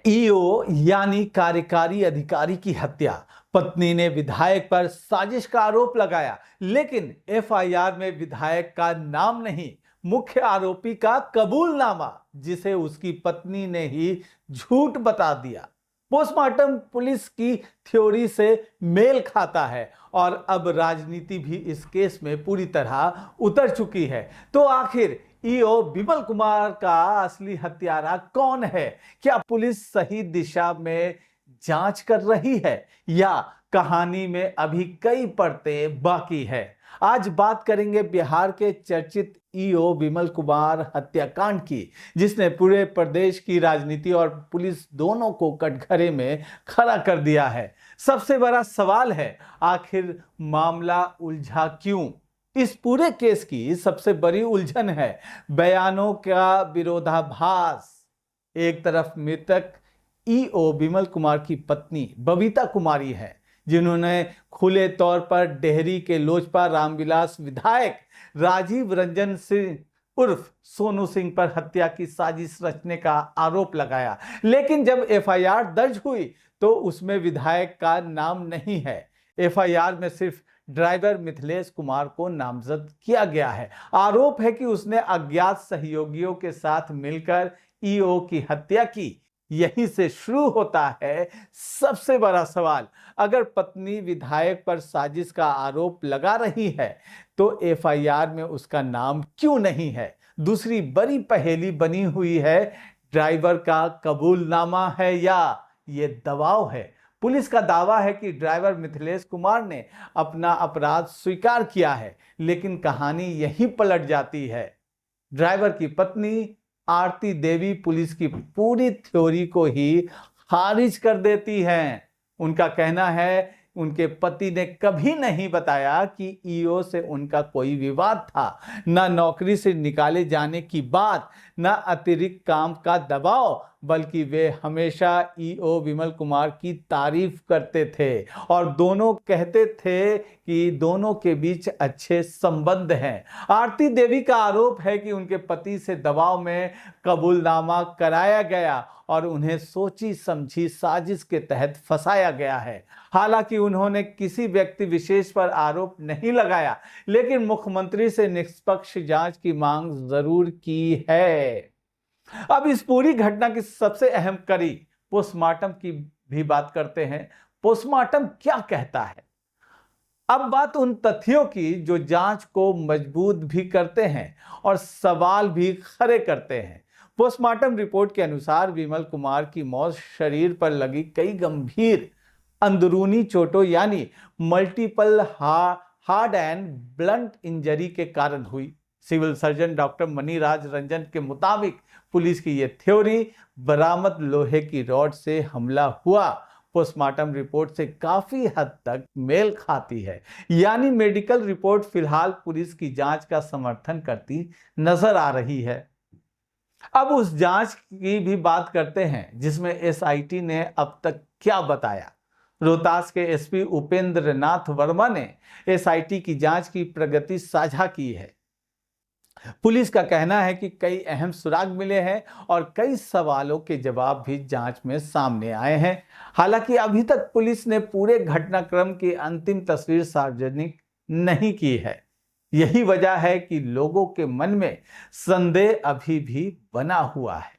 EO यानी कार्यकारी अधिकारी की हत्या। पत्नी ने विधायक पर साजिश का आरोप लगाया, लेकिन एफआईआर में विधायक का नाम नहीं, मुख्य आरोपी का कबूलनामा, जिसे उसकी पत्नी ने ही झूठ बता दिया। पोस्टमार्टम पुलिस की थ्योरी से मेल खाता है और अब राजनीति भी इस केस में पूरी तरह उतर चुकी है। तो आखिर ईओ विमल कुमार का असली हत्यारा कौन है? क्या पुलिस सही दिशा में जांच कर रही है या कहानी में अभी कई परतें बाकी है? आज बात करेंगे बिहार के चर्चित ईओ विमल कुमार हत्याकांड की, जिसने पूरे प्रदेश की राजनीति और पुलिस दोनों को कटघरे में खड़ा कर दिया है। सबसे बड़ा सवाल है, आखिर मामला उलझा क्यों? इस पूरे केस की सबसे बड़ी उलझन है बयानों का विरोधाभास। एक तरफ मृतक ईओ विमल कुमार की पत्नी बबीता कुमारी है, जिन्होंने खुले तौर पर डेहरी के लोजपा रामविलास विधायक राजीव रंजन सिंह उर्फ सोनू सिंह पर हत्या की साजिश रचने का आरोप लगाया। लेकिन जब एफआईआर दर्ज हुई तो उसमें विधायक का नाम नहीं है। एफआईआर में सिर्फ ड्राइवर मिथिलेश कुमार को नामजद किया गया है। आरोप है कि उसने अज्ञात सहयोगियों के साथ मिलकर ईओ की हत्या की। यहीं से शुरू होता है सबसे बड़ा सवाल। अगर पत्नी विधायक पर साजिश का आरोप लगा रही है तो एफआईआर में उसका नाम क्यों नहीं है? दूसरी बड़ी पहेली बनी हुई है, ड्राइवर का कबूलनामा है या ये दबाव है? पुलिस का दावा है कि ड्राइवर मिथिलेश कुमार ने अपना अपराध स्वीकार किया है, लेकिन कहानी यहीं पलट जाती है। ड्राइवर की पत्नी आरती देवी पुलिस की पूरी थ्योरी को ही खारिज कर देती हैं। उनका कहना है उनके पति ने कभी नहीं बताया कि ईओ से उनका कोई विवाद था, ना नौकरी से निकाले जाने की बात, ना अतिरिक्त काम का दबाव, बल्कि वे हमेशा ईओ विमल कुमार की तारीफ करते थे और दोनों कहते थे कि दोनों के बीच अच्छे संबंध हैं। आरती देवी का आरोप है कि उनके पति से दबाव में कबूलनामा कराया गया और उन्हें सोची समझी साजिश के तहत फंसाया गया है। हालांकि उन्होंने किसी व्यक्ति विशेष पर आरोप नहीं लगाया, लेकिन मुख्यमंत्री से निष्पक्ष जांच की मांग जरूर की है। अब इस पूरी घटना की सबसे अहम कड़ी पोस्टमार्टम की भी बात करते हैं। पोस्टमार्टम क्या कहता है? अब बात उन तथ्यों की जो जांच को मजबूत भी करते हैं और सवाल भी खड़े करते हैं। पोस्टमार्टम रिपोर्ट के अनुसार विमल कुमार की मौत शरीर पर लगी कई गंभीर अंदरूनी चोटों यानी multiple hard and blunt injury के कारण हुई। Civil surgeon doctor Maniraj Ranjan के मुताबिक पुलिस की यह थ्योरी बरामद लोहे की रॉड से हमला हुआ पोस्टमार्टम रिपोर्ट से काफी हद तक मेल खाती है। यानी मेडिकल रिपोर्ट फिलहाल पुलिस की जांच का समर्थन करती नजर आ रही है। अब उस जांच की भी बात करते हैं जिसमें एसआईटी ने अब तक क्या बताया। रोहतास के एसपी उपेंद्र नाथ वर्मा ने एसआईटी की जांच की प्रगति साझा की है। पुलिस का कहना है कि कई अहम सुराग मिले हैं और कई सवालों के जवाब भी जांच में सामने आए हैं। हालांकि अभी तक पुलिस ने पूरे घटनाक्रम की अंतिम तस्वीर सार्वजनिक नहीं की है। यही वजह है कि लोगों के मन में संदेह अभी भी बना हुआ है।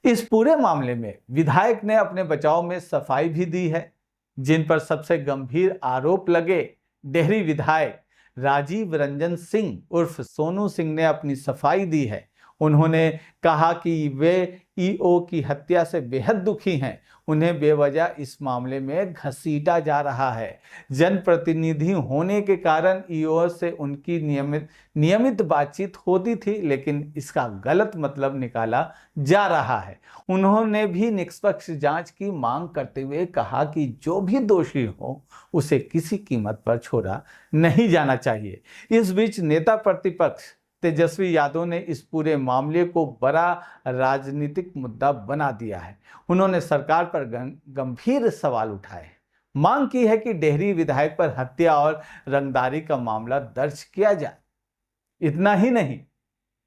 इस पूरे मामले में विधायक ने अपने बचाव में सफाई भी दी है। जिन पर सबसे गंभीर आरोप लगे, डेहरी विधायक राजीव रंजन सिंह उर्फ सोनू सिंह ने अपनी सफाई दी है। उन्होंने कहा कि वे ईओ की हत्या से बेहद दुखी हैं। उन्हें बेवजह इस मामले में घसीटा जा रहा है। जनप्रतिनिधि होने के कारण ईओ से उनकी नियमित बातचीत होती थी, लेकिन इसका गलत मतलब निकाला जा रहा है। उन्होंने भी निष्पक्ष जांच की मांग करते हुए कहा कि जो भी दोषी हो उसे किसी कीमत पर छोड़ा नहीं जाना चाहिए। इस बीच नेता प्रतिपक्ष तेजस्वी यादव ने इस पूरे मामले को बड़ा राजनीतिक मुद्दा बना दिया है। उन्होंने सरकार पर गंभीर सवाल उठाए, मांग की है कि डेहरी विधायक पर हत्या और रंगदारी का मामला दर्ज किया जाए। इतना ही नहीं,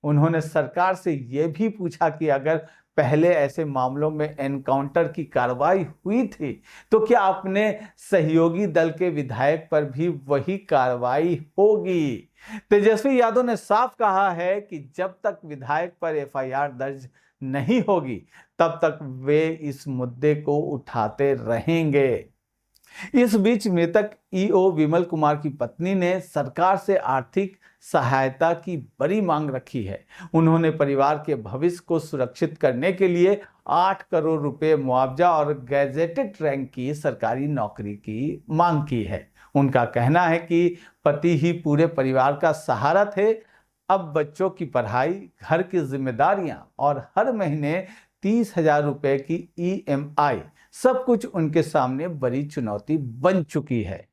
उन्होंने सरकार से यह भी पूछा कि अगर पहले ऐसे मामलों में एनकाउंटर की कार्रवाई हुई थी, तो क्या अपने सहयोगी दल के विधायक पर भी वही कार्रवाई होगी? तेजस्वी यादव ने साफ कहा है कि जब तक विधायक पर एफआईआर दर्ज नहीं होगी तब तक वे इस मुद्दे को उठाते रहेंगे। इस बीच मृतक ईओ विमल कुमार की पत्नी ने सरकार से आर्थिक सहायता की बड़ी मांग रखी है। उन्होंने परिवार के भविष्य को सुरक्षित करने के लिए 8 करोड़ रुपए मुआवजा और गैजेटेड रैंक की सरकारी नौकरी की मांग की है। उनका कहना है कि पति ही पूरे परिवार का सहारा थे। अब बच्चों की पढ़ाई, घर की जिम्मेदारियां और हर महीने 30,000 रुपए की ईएमआई, सब कुछ उनके सामने बड़ी चुनौती बन चुकी है।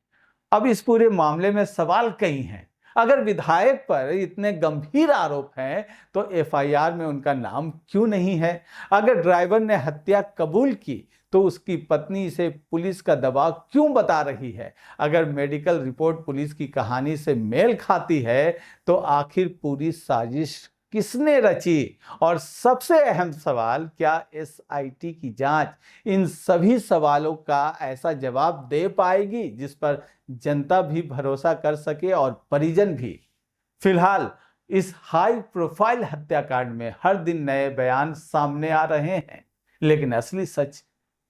अब इस पूरे मामले में सवाल कई हैं। अगर विधायक पर इतने गंभीर आरोप हैं तो एफआईआर में उनका नाम क्यों नहीं है? अगर ड्राइवर ने हत्या कबूल की तो उसकी पत्नी इसे पुलिस का दबाव क्यों बता रही है? अगर मेडिकल रिपोर्ट पुलिस की कहानी से मेल खाती है तो आखिर पूरी साजिश किसने रची? और सबसे अहम सवाल, क्या एसआईटी की जांच इन सभी सवालों का ऐसा जवाब दे पाएगी जिस पर जनता भी भरोसा कर सके और परिजन भी? फिलहाल इस हाई प्रोफाइल हत्याकांड में हर दिन नए बयान सामने आ रहे हैं, लेकिन असली सच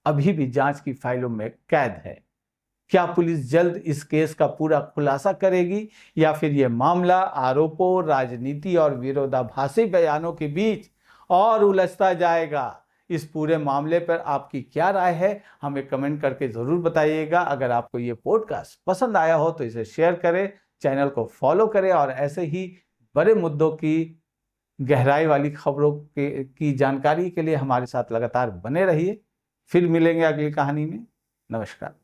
अभी भी जांच की फाइलों में कैद है। क्या पुलिस जल्द इस केस का पूरा खुलासा करेगी या फिर यह मामला आरोपों, राजनीति और विरोधाभासी बयानों के बीच और उलझता जाएगा? इस पूरे मामले पर आपकी क्या राय है, हमें कमेंट करके जरूर बताइएगा। अगर आपको ये पॉडकास्ट पसंद आया हो तो इसे शेयर करें, चैनल को फॉलो करें और ऐसे ही बड़े मुद्दों की गहराई वाली खबरों की जानकारी के लिए हमारे साथ लगातार बने रहिए। फिर मिलेंगे अगली कहानी में। नमस्कार।